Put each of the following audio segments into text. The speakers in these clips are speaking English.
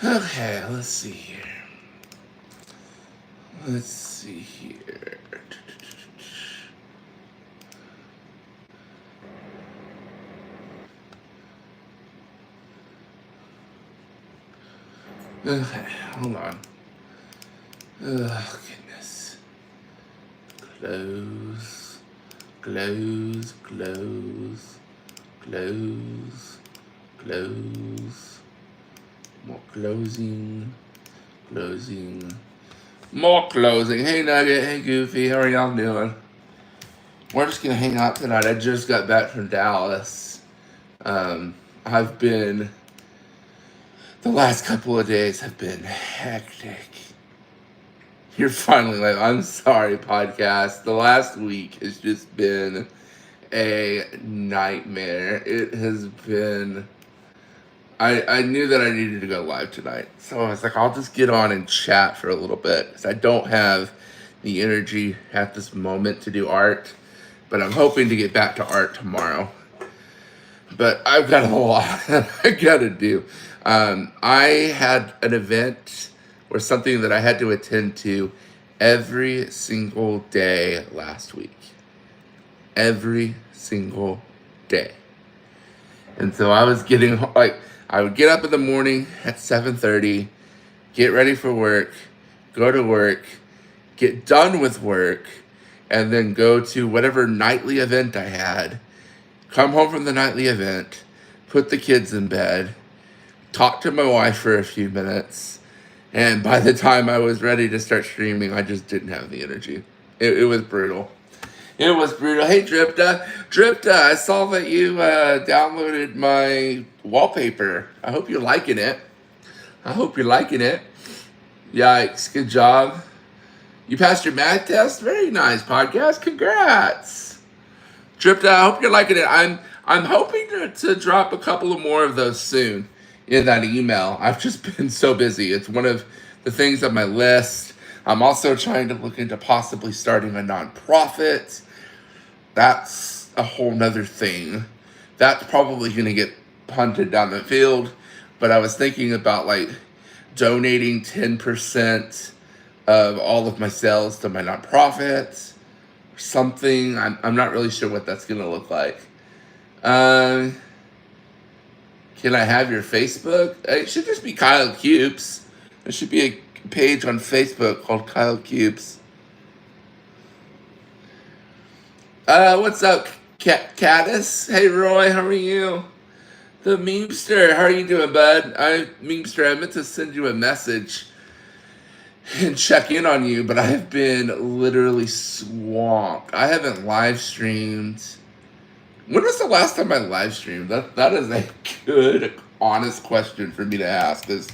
Okay, let's see here. Let's see here. Okay, hold on. Oh, goodness. Close, close, close, close, close. More closing, closing, more closing. Hey Nugget, hey Goofy, how are y'all doing? We're just gonna hang out tonight. I just got back from Dallas. I've been, the last couple of days have been hectic. You're finally like, I'm sorry, podcast. The last week has just been a nightmare. It has been. I knew that I needed to go live tonight. So I was like, I'll just get on and chat for a little bit. Because I don't have the energy at this moment to do art. But I'm hoping to get back to art tomorrow. But I've got a lot that I gotta do. I had an event or something that I had to attend to every single day last week. Every single day. And so I was getting like, I would get up in the morning at 7:30, get ready for work, go to work, get done with work, and then go to whatever nightly event I had, come home from the nightly event, put the kids in bed, talk to my wife for a few minutes, and by the time I was ready to start streaming, I just didn't have the energy. It was brutal. It was brutal. Hey, Dripta. Dripta, I saw that you downloaded my wallpaper. I hope you're liking it. I hope you're liking it. Yikes. Good job. You passed your math test? Very nice, podcast. Congrats. Dripta, I hope you're liking it. I'm hoping to drop a couple of more of those soon in that email. I've just been so busy. It's one of the things on my list. I'm also trying to look into possibly starting a nonprofit. That's a whole nother thing. That's probably going to get punted down the field. But I was thinking about like donating 10% of all of my sales to my nonprofit or something. I'm not really sure what that's going to look like. Can I have your Facebook? It should just be Kyle Cubes. There should be a page on Facebook called Kyle Cubes. What's up, Caddis? Hey, Roy, how are you? The Memester, how are you doing, bud? Memester, I meant to send you a message and check in on you, but I have been literally swamped. I haven't live streamed. When was the last time I live streamed? That is a good, honest question for me to ask. Because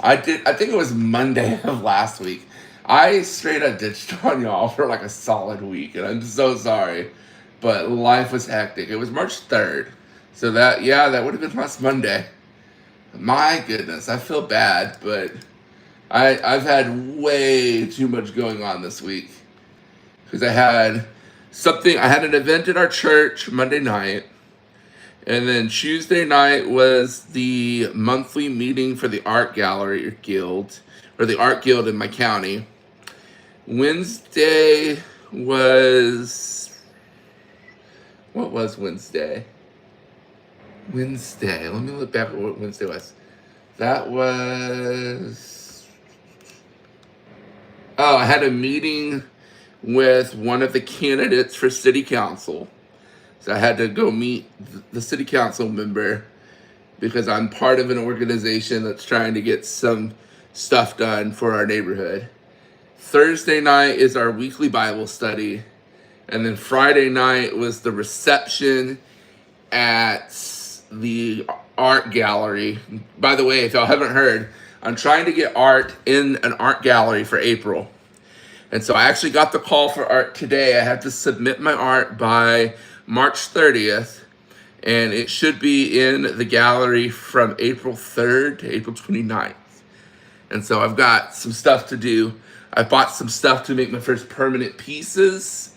I think it was Monday of last week. I straight up ditched on y'all for like a solid week, and I'm so sorry. But life was hectic. It was March 3rd. So that would have been last Monday. My goodness, I feel bad, but I've had way too much going on this week. Because I had an event at our church Monday night. And then Tuesday night was the monthly meeting for the art gallery guild, or the art guild in my county. Wednesday was, what was Wednesday? Wednesday, let me look back at what Wednesday was. That was, I had a meeting with one of the candidates for city council. So I had to go meet the city council member because I'm part of an organization that's trying to get some stuff done for our neighborhood. Thursday night is our weekly Bible study. And then Friday night was the reception at the art gallery. By the way, if y'all haven't heard, I'm trying to get art in an art gallery for April. And so I actually got the call for art today. I have to submit my art by March 30th, and it should be in the gallery from April 3rd to April 29th. And so I've got some stuff to do. I bought some stuff to make my first permanent pieces.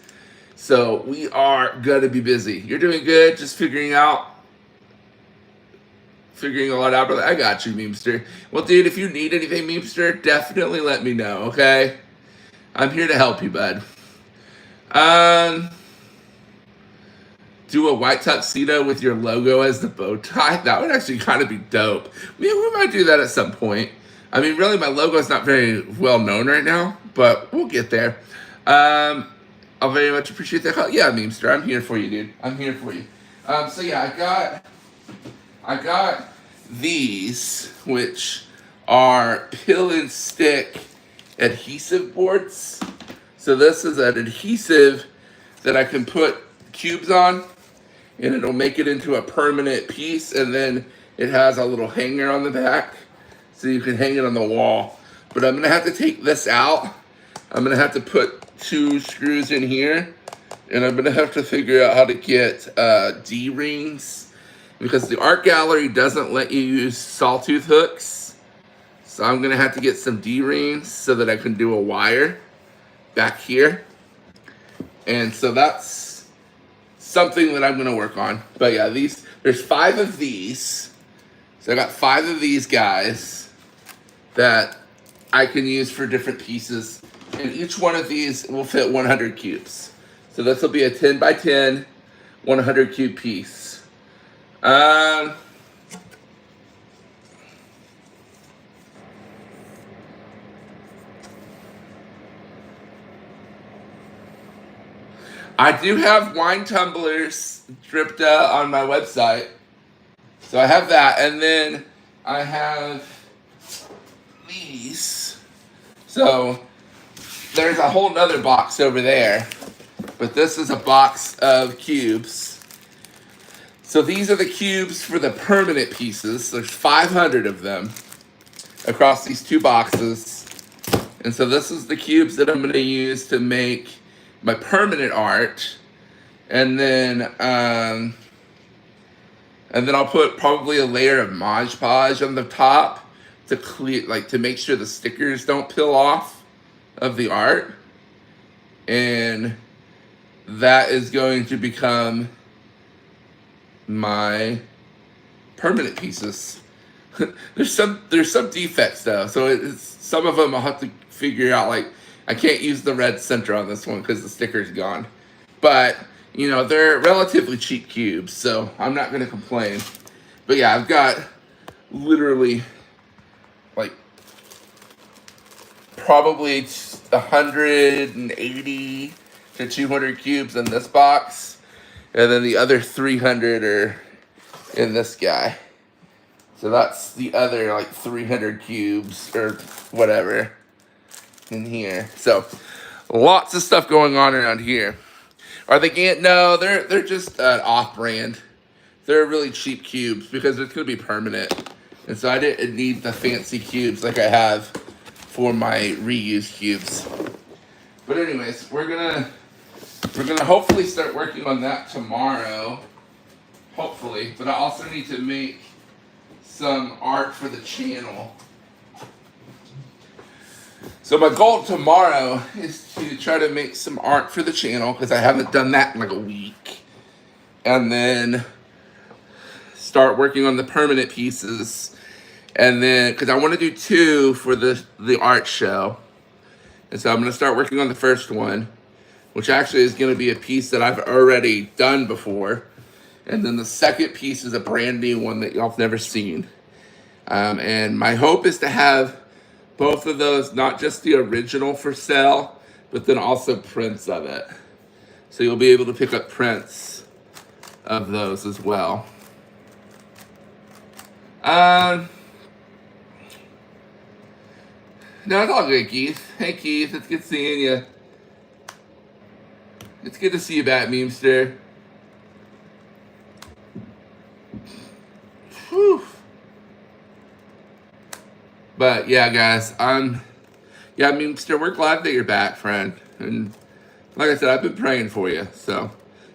So we are gonna be busy. You're doing good, just figuring out figuring a lot out, brother. I got you, Memester. Well, dude, if you need anything, Memester, definitely let me know, okay? I'm here to help you, bud. Do a white tuxedo with your logo as the bow tie. That would actually kind of be dope. We might do that at some point. I mean, really, my logo is not very well known right now, but we'll get there. I'll very much appreciate that. Yeah, Memester, I'm here for you, dude. I'm here for you. So yeah, I got these, which are pill and stick adhesive boards. So this is an adhesive that I can put cubes on, and it'll make it into a permanent piece, and then it has a little hanger on the back, so you can hang it on the wall. But I'm gonna have to take this out. I'm gonna have to put 2 screws in here, and I'm gonna have to figure out how to get D-rings, because the art gallery doesn't let you use sawtooth hooks. So I'm gonna have to get some D-rings so that I can do a wire back here. And so that's something that I'm gonna work on. But yeah, there's 5 of these. So I got 5 of these guys that I can use for different pieces. And each one of these will fit 100 cubes. So this will be a 10 by 10, 100 cube piece. I do have wine tumblers dripped on my website. So I have that. And then I have these. So there's a whole nother box over there. But this is a box of cubes. So these are the cubes for the permanent pieces. There's 500 of them across these 2 boxes. And so this is the cubes that I'm going to use to make my permanent art. And then I'll put probably a layer of Mod Podge on the top to clear, like, to make sure the stickers don't peel off of the art. And that is going to become my permanent pieces. there's some defects though, so some of them I'll have to figure out. Like, I can't use the red center on this one because the sticker's gone. But you know, they're relatively cheap cubes, so I'm not gonna complain. But yeah, I've got literally like probably 180 to 200 cubes in this box, and then the other 300 are in this guy. So that's the other like 300 cubes or whatever in here. So lots of stuff going on around here. Are they no, they're just off-brand. They're really cheap cubes because it's gonna be permanent. And so I didn't need the fancy cubes like I have for my reused cubes. But anyways, we're gonna hopefully start working on that tomorrow. Hopefully. But I also need to make some art for the channel. So my goal tomorrow is to try to make some art for the channel, because I haven't done that in like a week. And then start working on the permanent pieces. And then, because I want to do 2 for the art show. And so I'm going to start working on the first one, which actually is going to be a piece that I've already done before. And then the second piece is a brand new one that y'all have never seen. And my hope is to have both of those, not just the original for sale, but then also prints of it. So you'll be able to pick up prints of those as well. No, it's all good, Keith. Hey, Keith, it's good seeing you. It's good to see you back, Memester. Whew. But yeah, guys, Memester, we're glad that you're back, friend. And like I said, I've been praying for you. So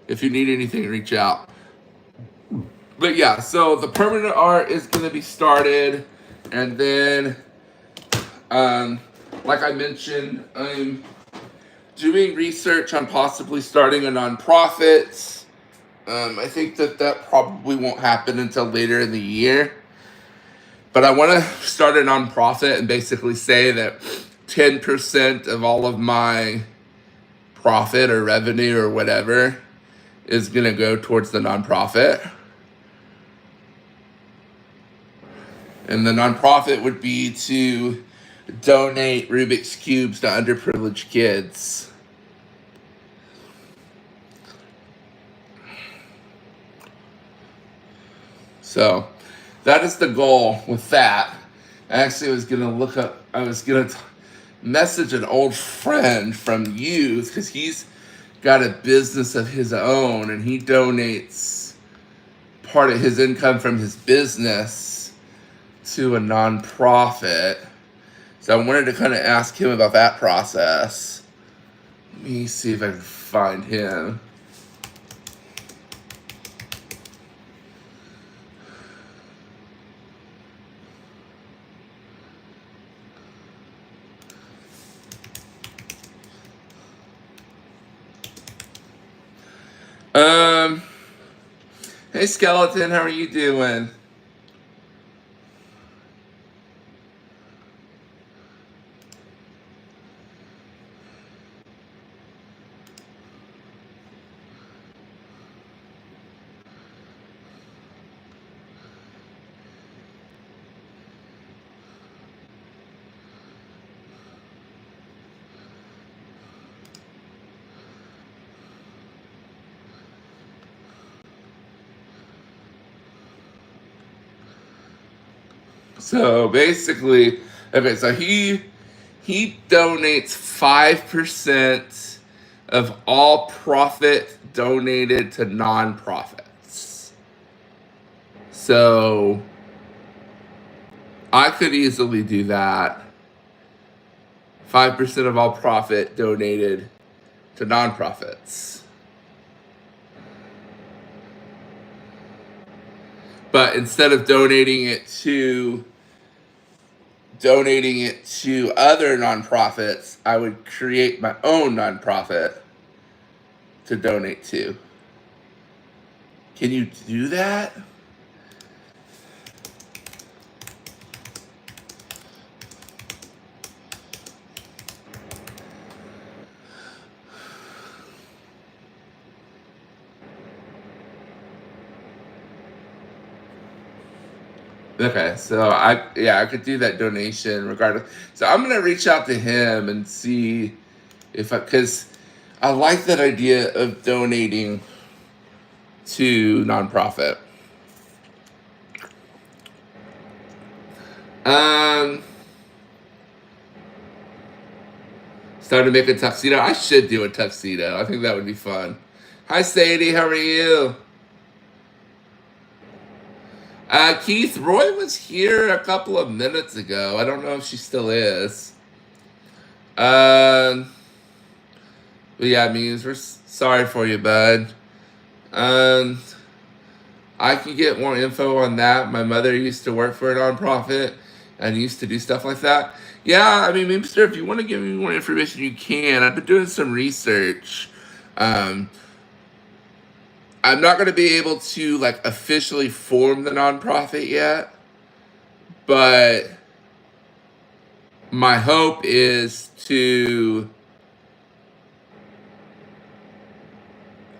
if you need anything, reach out. But yeah, so the permanent art is going to be started. And then, like I mentioned, I'm doing research on possibly starting a nonprofit. I think that probably won't happen until later in the year. But I want to start a nonprofit and basically say that 10% of all of my profit or revenue or whatever is going to go towards the nonprofit. And the nonprofit would be to donate Rubik's Cubes to underprivileged kids. So that is the goal with that. I actually was going to look up, I was going to message an old friend from youth because he's got a business of his own and he donates part of his income from his business to a nonprofit. So I wanted to kind of ask him about that process. Let me see if I can find him. Hey Skeleton, how are you doing? So basically, okay, so he donates 5% of all profit donated to nonprofits. So I could easily do that. 5% of all profit donated to nonprofits. But instead of donating it to other nonprofits, I would create my own nonprofit to donate to. Can you do that? Okay, so I could do that donation regardless. So I'm gonna reach out to him and see if because I like that idea of donating to nonprofit. Um, Starting to make a tuxedo. I should do a tuxedo. I think that would be fun. Hi Sadie, how are you? Keith, Roy was here a couple of minutes ago. I don't know if she still is. Um, but yeah, Muse, we're sorry for you, bud. Um, I can get more info on that. My mother used to work for a nonprofit and used to do stuff like that. Yeah, I mean, Mister, if you want to give me more information, you can. I've been doing some research. Um, I'm not going to be able to like officially form the nonprofit yet, but my hope is to.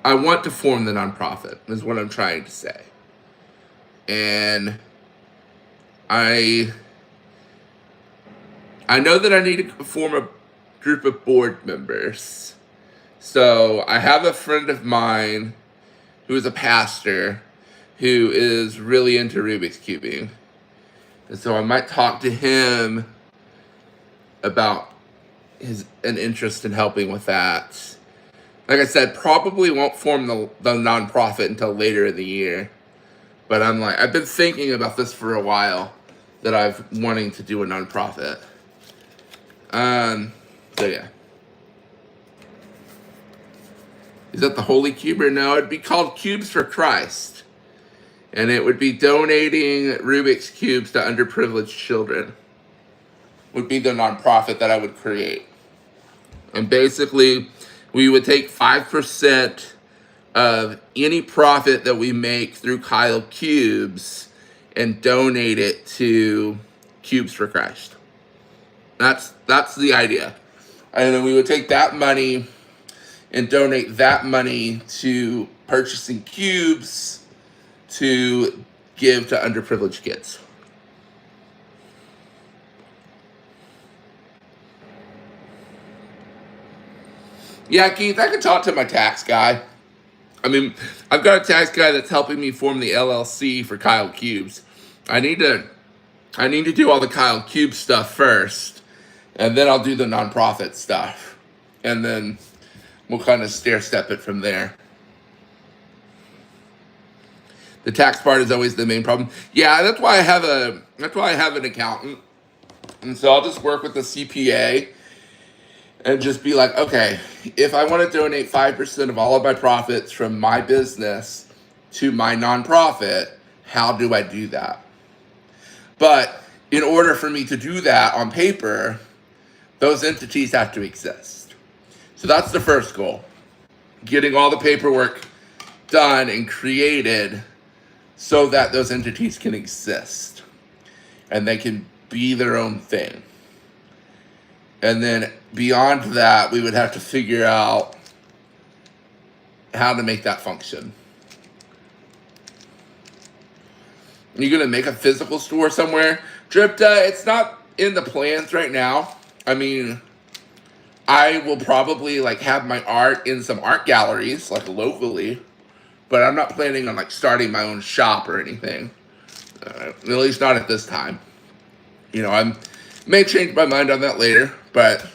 I want to form the nonprofit, is what I'm trying to say. And I know that I need to form a group of board members. So I have a friend of mine who is a pastor who is really into Rubik's Cubing. And so I might talk to him about an interest in helping with that. Like I said, probably won't form the nonprofit until later in the year. But I've been thinking about this for a while, that I've wanting to do a nonprofit. So yeah. Is that the Holy Cuber? No, it'd be called Cubes for Christ. And it would be donating Rubik's Cubes to underprivileged children. Would be the nonprofit that I would create. And basically, we would take 5% of any profit that we make through Kyle Cubes and donate it to Cubes for Christ. That's the idea. And then we would take that money and donate that money to purchasing cubes to give to underprivileged kids. Yeah, Keith, I can talk to my tax guy. I mean, I've got a tax guy that's helping me form the LLC for Kyle Cubes. I need to do all the Kyle Cube stuff first, and then I'll do the nonprofit stuff, and then we'll kind of stair step it from there. The tax part is always the main problem. Yeah, that's why I have an accountant, and so I'll just work with the CPA and just be like, okay, if I want to donate 5% of all of my profits from my business to my nonprofit, how do I do that? But in order for me to do that on paper, those entities have to exist. So that's the first goal. Getting all the paperwork done and created so that those entities can exist and they can be their own thing. And then beyond that, we would have to figure out how to make that function. Are you going to make a physical store somewhere? Dripta, it's not in the plans right now. I mean, I will probably like have my art in some art galleries, like locally, but I'm not planning on like starting my own shop or anything. At least not at this time. You know, I may change my mind on that later, but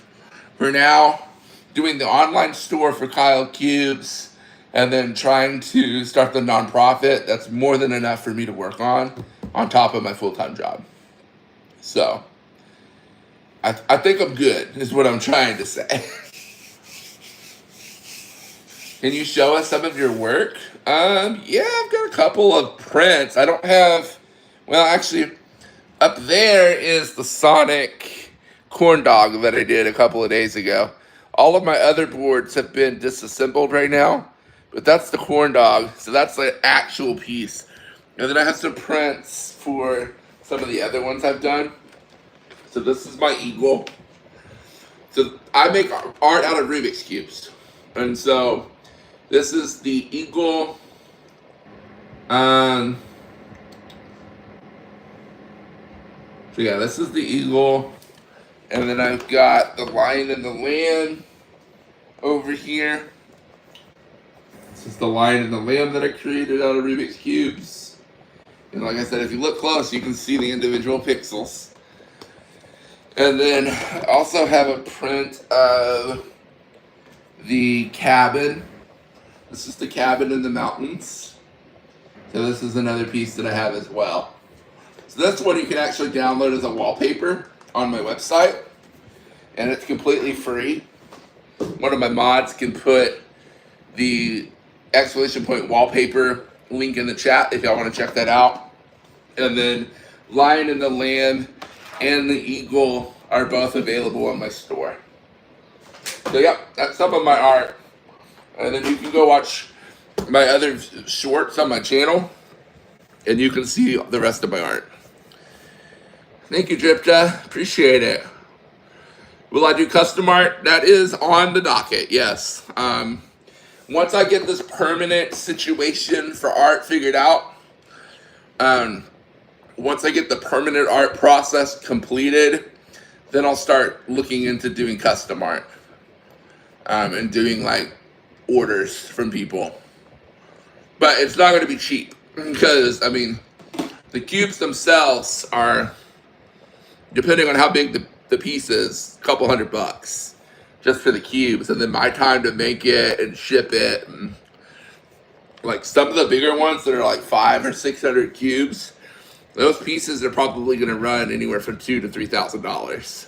for now, doing the online store for Kyle Cubes and then trying to start the nonprofit, that's more than enough for me to work on top of my full-time job. So, I think I'm good, is what I'm trying to say. Can you show us some of your work? Yeah, I've got a couple of prints. I don't have, well, actually, up there is the Sonic corn dog that I did a couple of days ago. All of my other boards have been disassembled right now, but that's the corn dog, so that's the actual piece. And then I have some prints for some of the other ones I've done. So this is my eagle. So I make art out of Rubik's Cubes. And so this is the eagle. So yeah, this is the eagle. And then I've got the lion and the lamb over here. This is the lion and the lamb that I created out of Rubik's Cubes. And like I said, if you look close, you can see the individual pixels. And then I also have a print of the cabin. This is the cabin in the mountains. So this is another piece that I have as well. So this one you can actually download as a wallpaper on my website. And it's completely free. One of my mods can put the exclamation point wallpaper link in the chat if y'all want to check that out. And then Lion and the Lamb and the Eagle are both available on my store. So yep, that's some of my art. And then you can go watch my other shorts on my channel and you can see the rest of my art. Thank you, Dripta. Appreciate it. Will I do custom art? That is on the docket, yes. Once I get this permanent situation for art figured out, once I get the permanent art process completed, then I'll start looking into doing custom art. And doing like orders from people. But it's not going to be cheap because, I mean, the cubes themselves are, depending on how big the piece is, a couple $100 just for the cubes. And then my time to make it and ship it. And like some of the bigger ones that are like 500 or 600 cubes, those pieces are probably going to run anywhere from $2,000 to $3,000.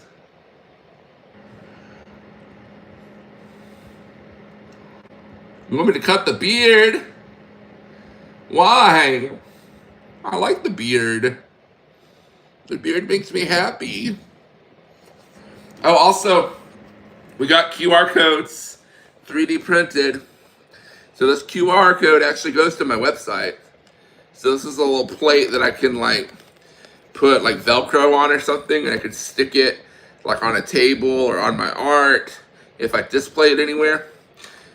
You want me to cut the beard? Why? I like the beard. The beard makes me happy. Oh, also, we got QR codes 3D printed. So this QR code actually goes to my website. So this is a little plate that I can like put like Velcro on or something, and I could stick it like on a table or on my art if I display it anywhere.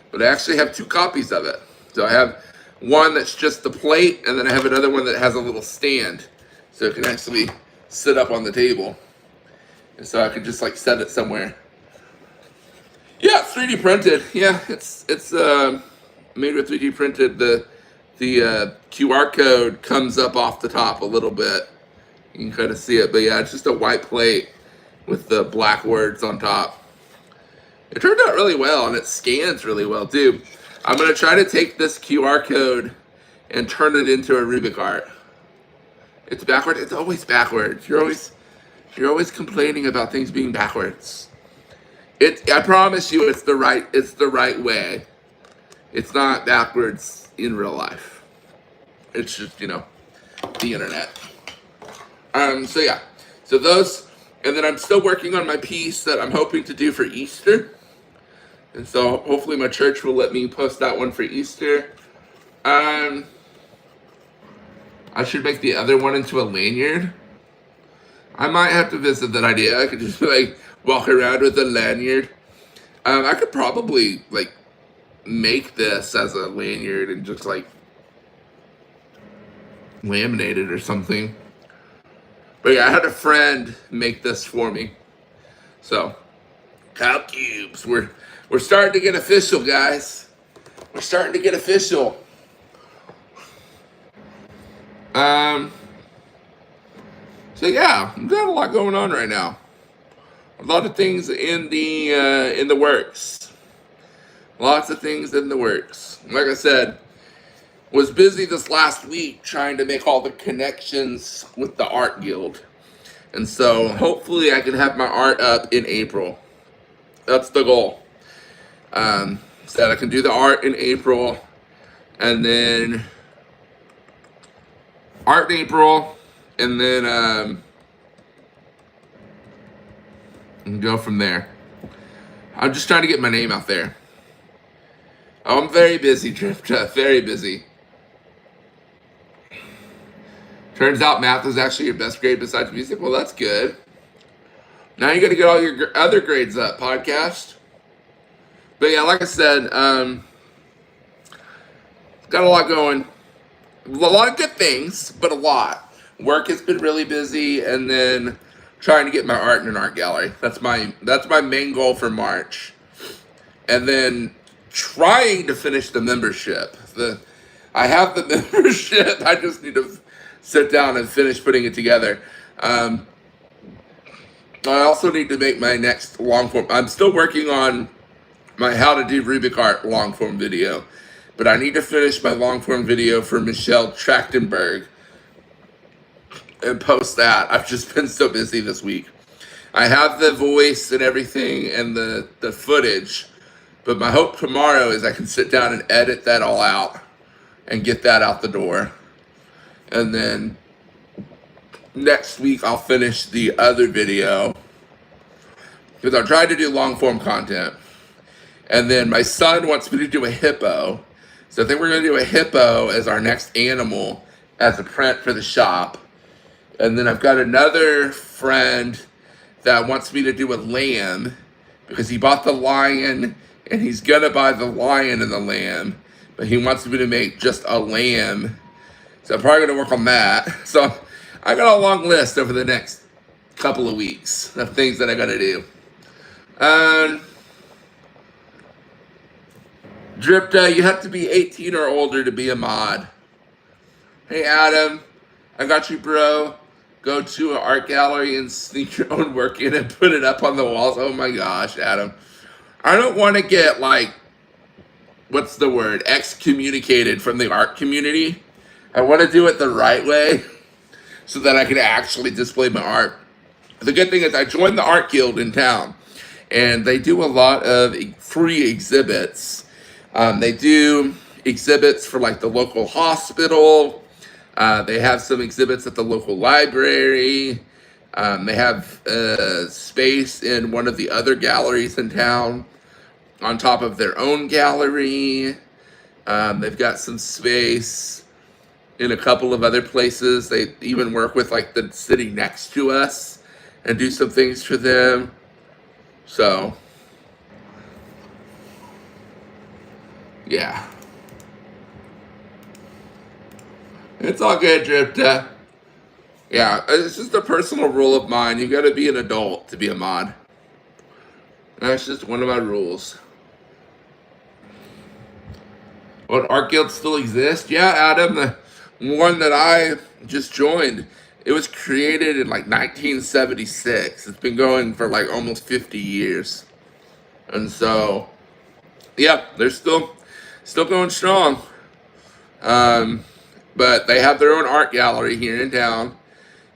But I actually have two copies of it. So I have one that's just the plate, and then I have another one that has a little stand, so it can actually sit up on the table. And so I could just like set it somewhere. Yeah, it's 3D printed. Yeah, it's made with 3D printed. The QR code comes up off the top a little bit. You can kind of see it, but yeah, it's just a white plate with the black words on top. It turned out really well, and it scans really well too. I'm gonna try to take this QR code and turn it into a Rubik art. It's backward. It's always backwards. You're always complaining about things being backwards. I promise you, it's the right way. It's not backwards in real life. It's just, the internet. So yeah. So those, and then I'm still working on my piece that I'm hoping to do for Easter. And so hopefully my church will let me post that one for Easter. I should make the other one into a lanyard. I might have to visit that idea. I could just like walk around with a lanyard. I could probably like make this as a lanyard and just like laminate it or something. But yeah, I had a friend make this for me. So, cow cubes. We're starting to get official, guys. We're starting to get official. So yeah, we've got a lot going on right now. A lot of things in the works. Lots of things in the works. Like I said, was busy this last week trying to make all the connections with the art guild. And so hopefully I can have my art up in April. That's the goal. So that I can do the art in April, and then art in April, and then and go from there. I'm just trying to get my name out there. Oh, I'm very busy, Drifta, very busy. Turns out math is actually your best grade besides music. Well, that's good. Now you got to get all your other grades up, podcast. But yeah, like I said, got a lot going. A lot of good things, but a lot. Work has been really busy, and then trying to get my art in an art gallery. That's my main goal for March. And then trying to finish the membership. I have the membership. I just need to sit down and finish putting it together. I also need to make my next long form. I'm still working on my how to do Rubik art long form video, but I need to finish my long form video for Michelle Trachtenberg and post that. I've just been so busy this week. I have the voice and everything and the footage, but my hope tomorrow is I can sit down and edit that all out and get that out the door. And then next week I'll finish the other video, because I'm trying to do long form content. And then my son wants me to do a hippo. So I think we're going to do a hippo as our next animal as a print for the shop. And then I've got another friend that wants me to do a lamb, because he bought the lion and he's going to buy the lion and the lamb, but he wants me to make just a lamb. So I'm probably going to work on that. So I got a long list over the next couple of weeks of things that I got to do. Dripta, you have to be 18 or older to be a mod. Hey Adam, I got you, bro. Go to an art gallery and sneak your own work in and put it up on the walls. Oh my gosh, Adam. I don't want to get like, what's the word, excommunicated from the art community. I want to do it the right way so that I can actually display my art. The good thing is I joined the art guild in town, and they do a lot of free exhibits. They do exhibits for like the local hospital. They have some exhibits at the local library. They have space in one of the other galleries in town on top of their own gallery. They've got some space in a couple of other places. They even work with like the city next to us and do some things for them. So, yeah. It's all good, Dripta. Yeah, it's just a personal rule of mine. You gotta be an adult to be a mod. That's just one of my rules. What, Art Guild still exists? Yeah, Adam, the one that I just joined, it was created in like 1976. It's been going for like almost 50 years. And so, yeah, they're still going strong. Um, but they have their own art gallery here in town.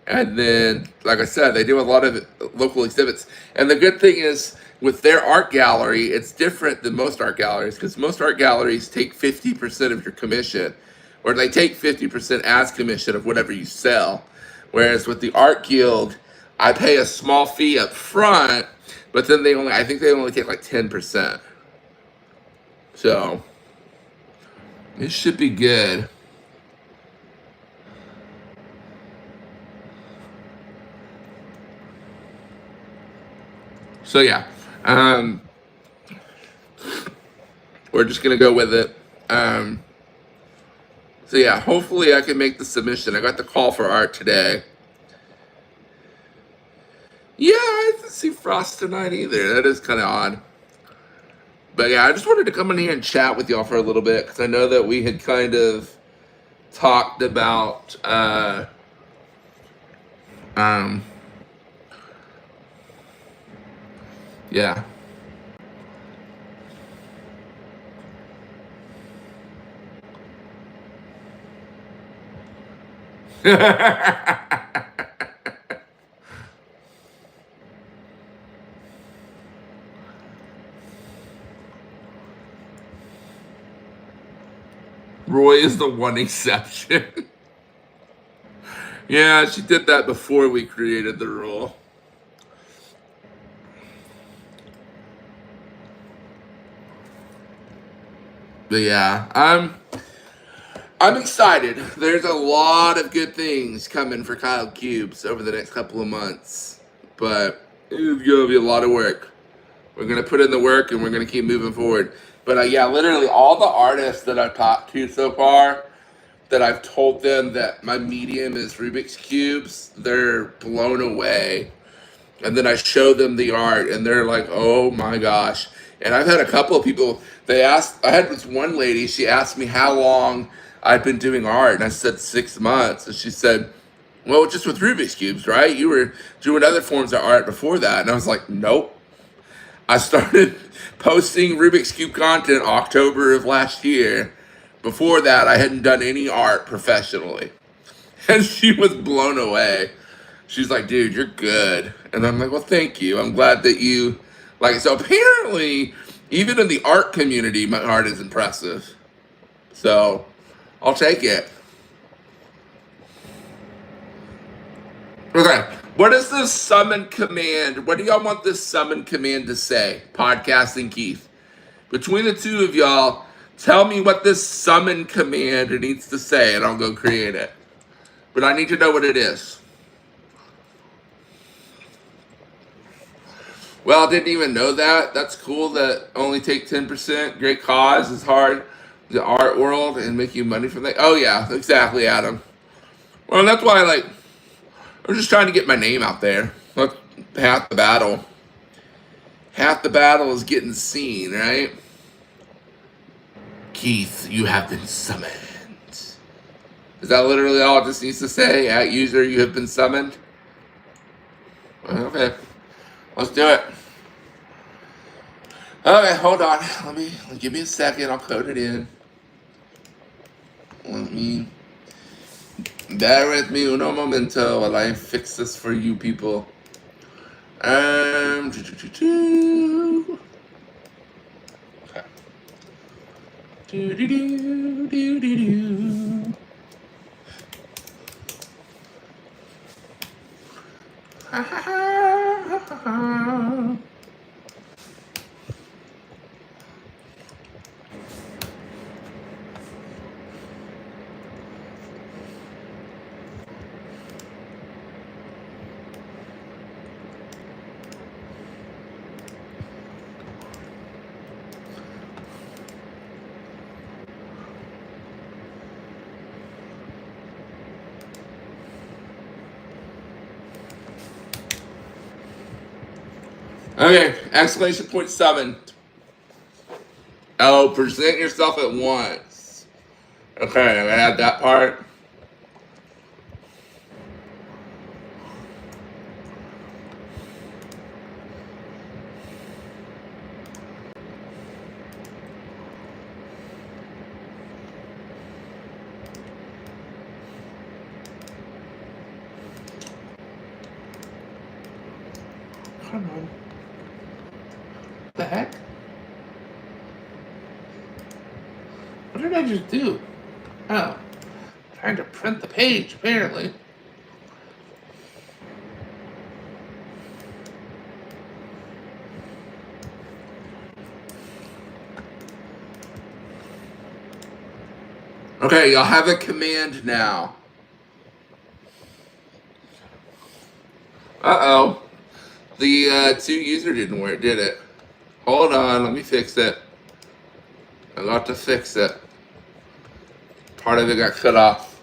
And then, like I said, they do a lot of local exhibits. And the good thing is, with their art gallery, it's different than most art galleries because most art galleries take 50% of your commission, or they take 50% as commission of whatever you sell. Whereas with the Art Guild, I pay a small fee up front, but then I think they only take like 10%. So, it should be good. So yeah, um, we're just gonna go with it. So yeah, hopefully I can make the submission. I got the call for art today. Yeah, I didn't see Frost tonight either. That is kind of odd. But yeah, I just wanted to come in here and chat with y'all for a little bit because I know that we had kind of talked about um yeah. Roy is the one exception. Yeah, she did that before we created the rule. But yeah, I'm excited. There's a lot of good things coming for Kyle Cubes over the next couple of months, but it's gonna be a lot of work. We're gonna put in the work and we're gonna keep moving forward. But yeah, literally all the artists that I've talked to so far, that I've told them that my medium is Rubik's Cubes, they're blown away. And then I show them the art and they're like, oh my gosh. And I've had a couple of people, I had this one lady, she asked me how long I'd been doing art. And I said 6 months. And she said, well, just with Rubik's Cubes, right? You were doing other forms of art before that. And I was like, nope. I started posting Rubik's Cube content October of last year. Before that, I hadn't done any art professionally. And she was blown away. She's like, dude, you're good. And I'm like, well, thank you. I'm glad that you like it. So apparently, even in the art community, my art is impressive. So I'll take it. Okay. What is this summon command? What do y'all want this summon command to say? Podcasting Keith. Between the two of y'all, tell me what this summon command needs to say, and I'll go create it. But I need to know what it is. Well, I didn't even know that. That's cool that only take 10%. Great cause is hard. The art world and make you money from that. Oh, yeah, exactly, Adam. Well, that's why, I'm just trying to get my name out there. That's half the battle. Half the battle is getting seen, right? Keith, you have been summoned. Is that literally all it just needs to say? At user, you have been summoned? Okay. Let's do it. Okay, hold on. Give me a second. I'll code it in. Bear with me uno momento while I fix this for you people. Okay. Okay, exclamation point 7. Oh, present yourself at once. Okay, I'm gonna add that part. Come on. What the heck? What did I just do? Oh, trying to print the page, apparently. Okay, y'all have a command now. Uh-oh. The to user didn't work, did it? Hold on, let me fix it. I got to fix it. Part of it got cut off.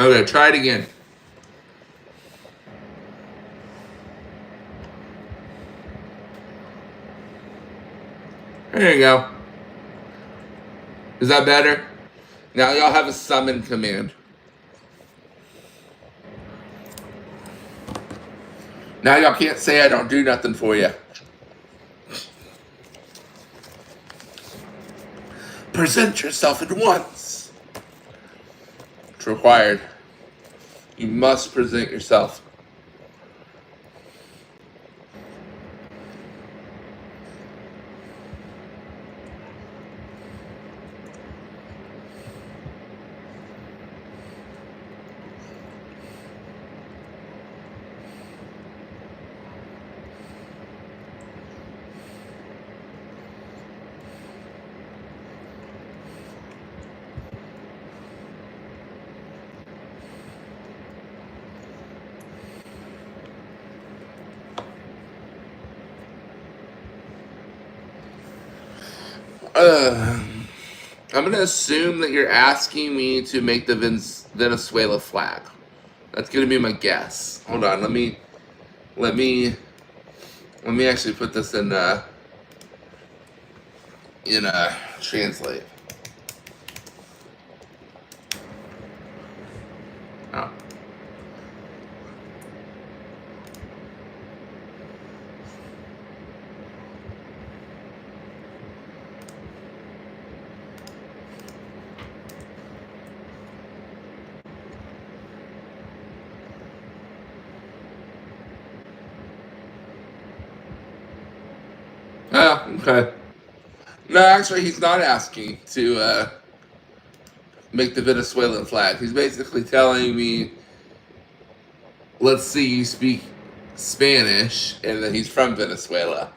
Okay, try it again. There you go. Is that better? Now y'all have a summon command. Now y'all can't say I don't do nothing for you. Present yourself at once. It's required. You must present yourself. I'm gonna assume that you're asking me to make the Venezuela flag. That's gonna be my guess. Hold on, let me actually put this in translate. Oh. Oh, okay. No, actually, he's not asking to make the Venezuelan flag. He's basically telling me, let's see you speak Spanish, and that he's from Venezuela.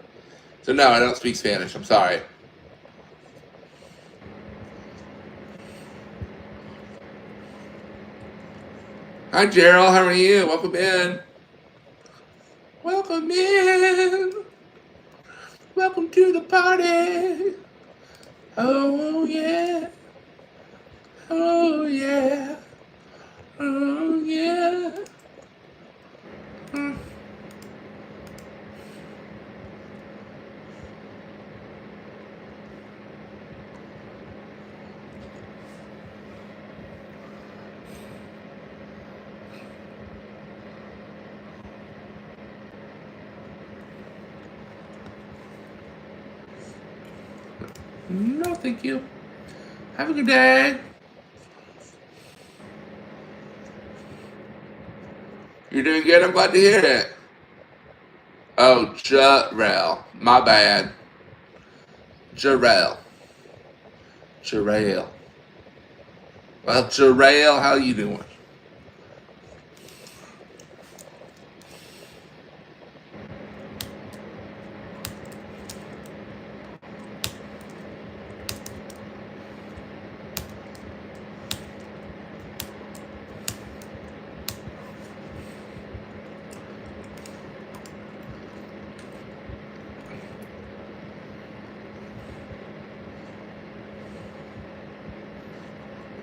So no, I don't speak Spanish. I'm sorry. Hi, Gerald. How are you? Welcome in. Welcome in. Welcome to the party. Oh yeah. Oh yeah. Oh yeah. Mm. No, thank you. Have a good day. You're doing good. I'm glad to hear it. Oh, Jarrell. My bad. Jarrell. Jarrell. Well, Jarrell, how you doing?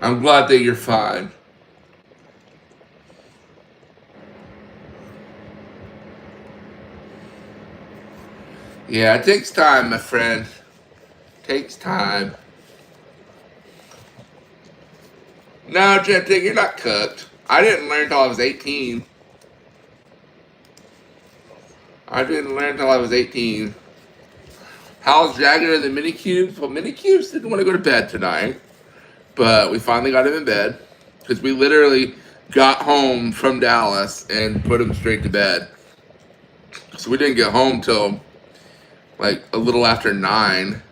I'm glad that you're fine. Yeah, it takes time, my friend. Takes time. No, Jentic, you're not cooked. I didn't learn till I was 18. I didn't learn till I was 18. How's Jagger and the mini cubes? Well, mini cubes didn't want to go to bed tonight, but we finally got him in bed because we literally got home from Dallas and put him straight to bed. So we didn't get home till like a little after 9.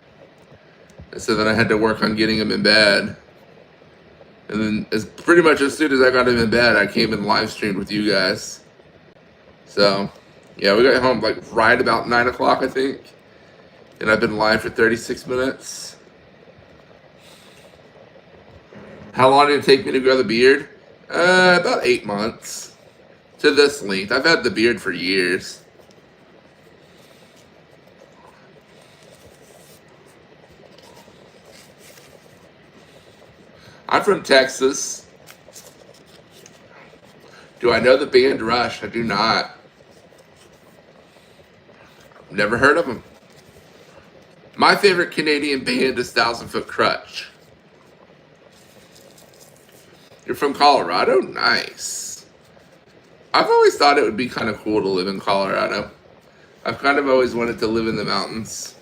And so then I had to work on getting him in bed. And then pretty much as soon as I got him in bed, I came and live streamed with you guys. So yeah, we got home like right about 9 o'clock, I think. And I've been live for 36 minutes. How long did it take me to grow the beard? About 8 months to this length. I've had the beard for years. I'm from Texas. Do I know the band Rush? I do not. Never heard of them. My favorite Canadian band is Thousand Foot Crutch. You're from Colorado? Nice. I've always thought it would be kind of cool to live in Colorado. I've kind of always wanted to live in the mountains.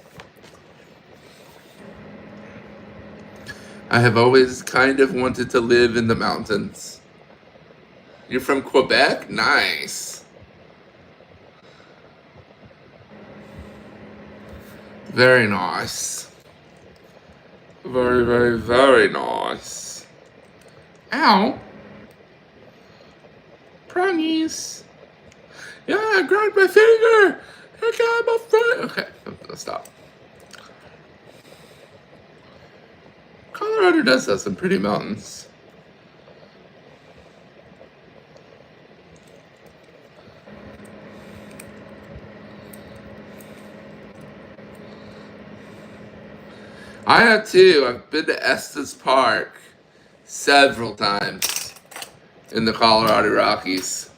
I have always kind of wanted to live in the mountains. You're from Quebec? Nice. Very nice. Very, very, very nice. Ow. Prongies. Yeah, I grabbed my finger. I got my finger. Okay, let's stop. Colorado does have some pretty mountains. I have too. I've been to Estes Park several times in the Colorado Rockies.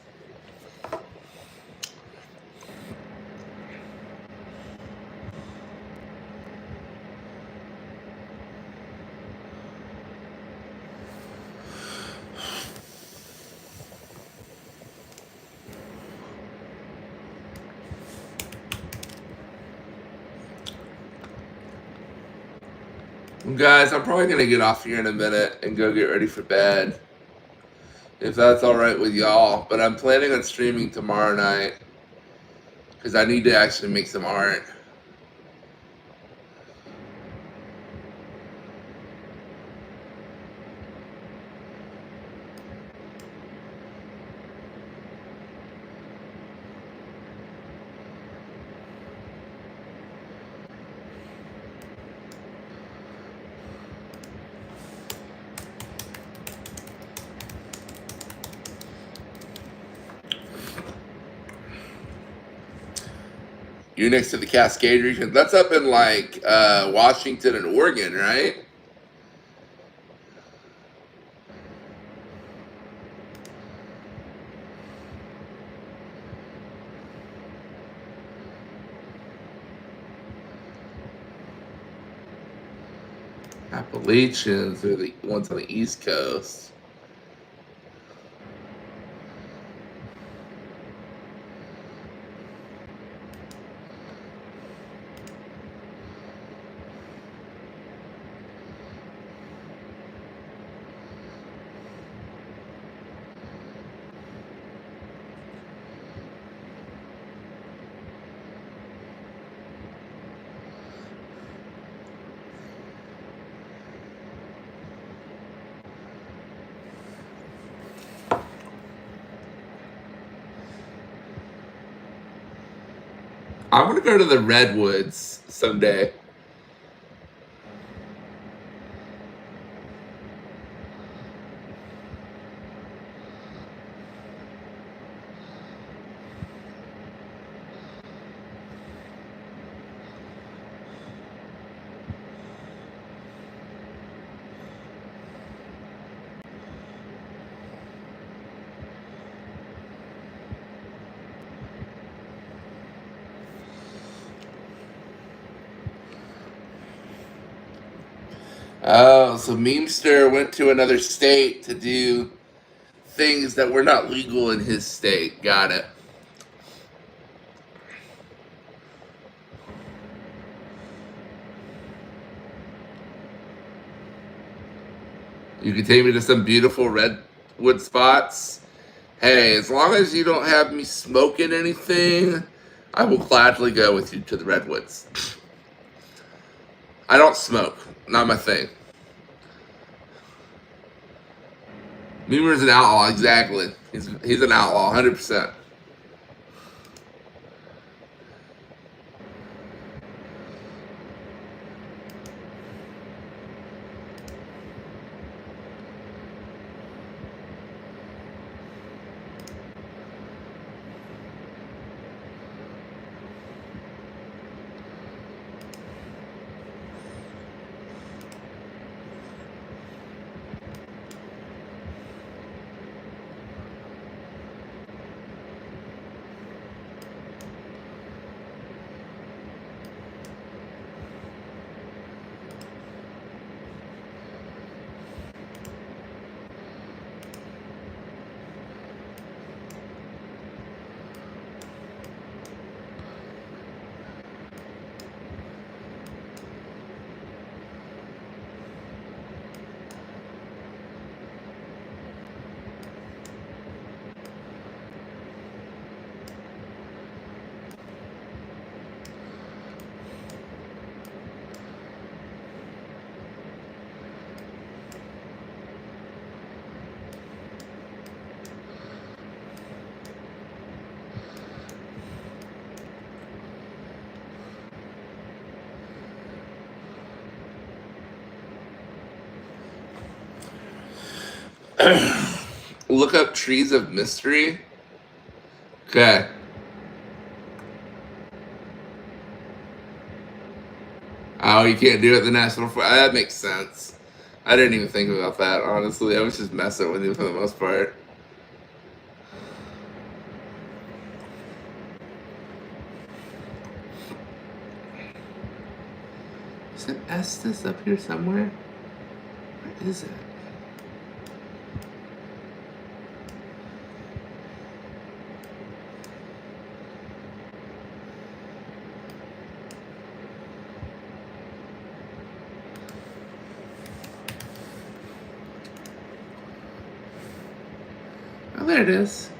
Guys, I'm probably going to get off here in a minute and go get ready for bed. If that's alright with y'all. But I'm planning on streaming tomorrow night. Because I need to actually make some art. You're next to the Cascade region. That's up in like Washington and Oregon, right? Appalachians are the ones on the East Coast. I'm gonna go to the Redwoods someday. Oh, so Memester went to another state to do things that were not legal in his state. Got it. You can take me to some beautiful redwood spots. Hey, as long as you don't have me smoking anything, I will gladly go with you to the redwoods. I don't smoke. Not my thing. Memer's an outlaw, exactly. He's an outlaw, 100%. Look up Trees of Mystery. Okay. Oh, you can't do it at the National Forest. That makes sense. I didn't even think about that, honestly. I was just messing with you for the most part. Is it Estes up here somewhere? Where is it? Oh, there it is.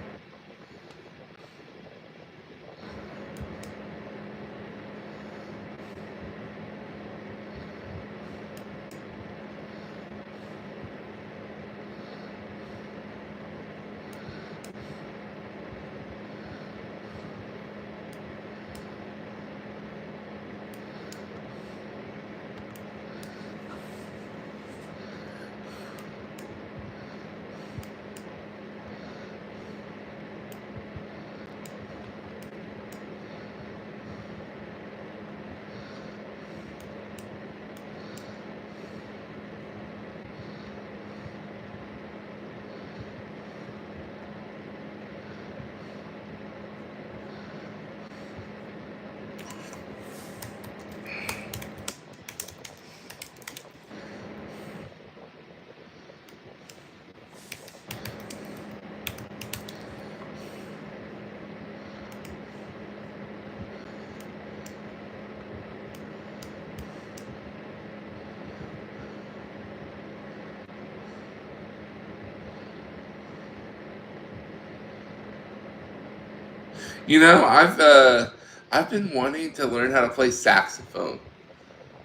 I've been wanting to learn how to play saxophone.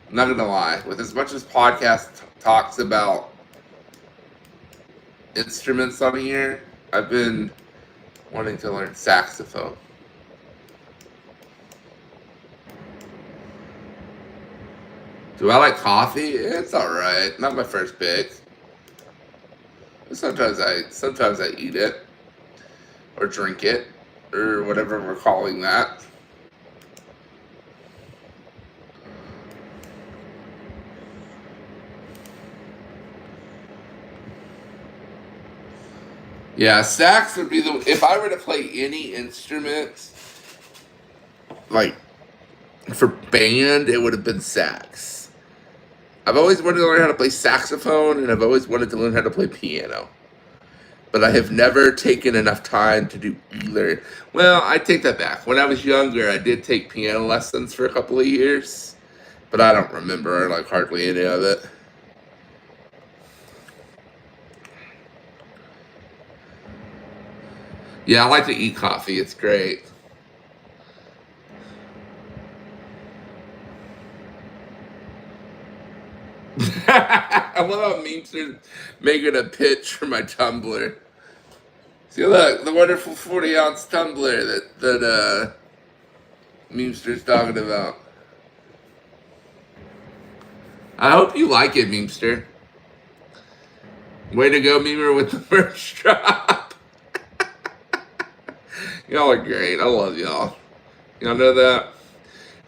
I'm not gonna lie. With as much as podcast talks about instruments on here, I've been wanting to learn saxophone. Do I like coffee? It's all right. Not my first pick. Sometimes I eat it or drink it or whatever we're calling that. Yeah, sax would be the if I were to play any instrument like for band, it would have been sax. I've always wanted to learn how to play saxophone, and I've always wanted to learn how to play piano. But I have never taken enough time to do either. Well, I take that back. When I was younger, I did take piano lessons for a couple of years, but I don't remember like hardly any of it. Yeah, I like to eat coffee. It's great. I love how Meemster's making a pitch for my tumbler. See, look, the wonderful 40-ounce tumbler that Meemster's talking about. I hope you like it, Meemster. Way to go, Meemer, with the merch drop. Y'all are great. I love y'all. Y'all know that?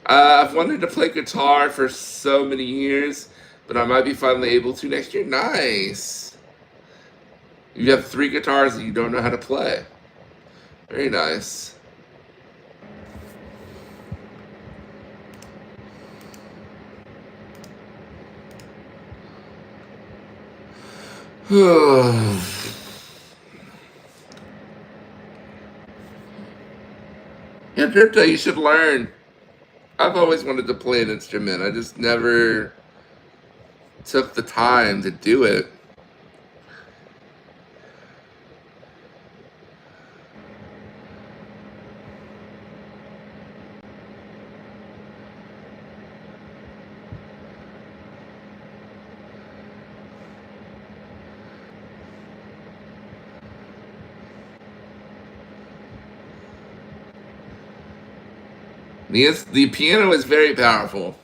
I've wanted to play guitar for so many years, but I might be finally able to next year. Nice. You have 3 guitars that you don't know how to play. Very nice. Yeah, Dripta, you should learn. I've always wanted to play an instrument. I just never took the time to do it. The piano is very powerful.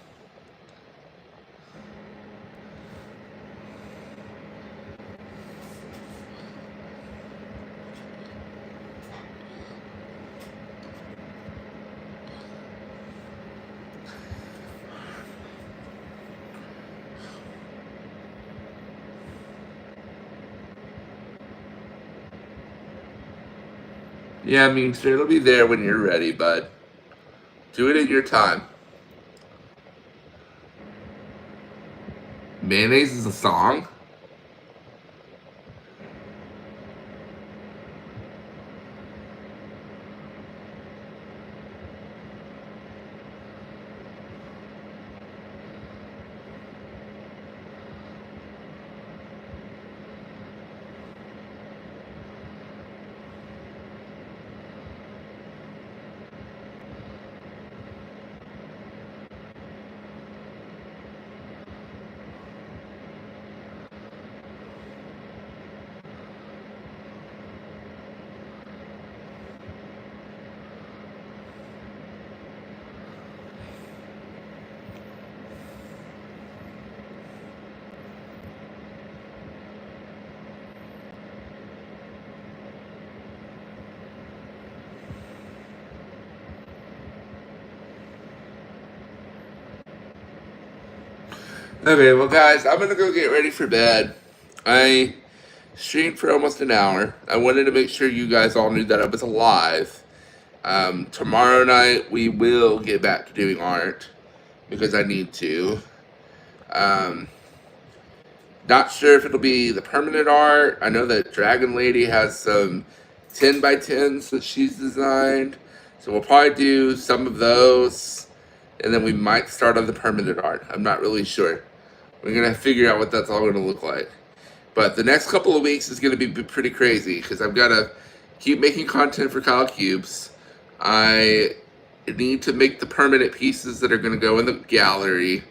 Yeah, I mean, sure, it'll be there when you're ready, bud. Do it at your time. Mayonnaise is a song? Okay, well, guys, I'm gonna go get ready for bed. I streamed for almost an hour. I wanted to make sure you guys all knew that I was alive. Tomorrow night, we will get back to doing art because I need to. Um, Not sure if it'll be the permanent art. I know that Dragon Lady has some 10 by 10s that she's designed. So we'll probably do some of those. And then we might start on the permanent art. I'm not really sure. We're going to figure out what that's all going to look like. But the next couple of weeks is going to be pretty crazy because I've got to keep making content for Kyle Cubes. I need to make the permanent pieces that are going to go in the gallery.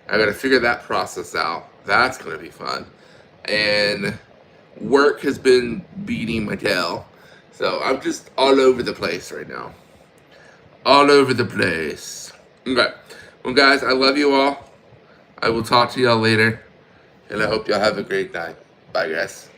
I got to figure that process out. That's going to be fun. And work has been beating my tail. So I'm just all over the place right now. All over the place. Okay. Well, guys, I love you all. I will talk to y'all later. And I hope y'all have a great night. Bye, guys.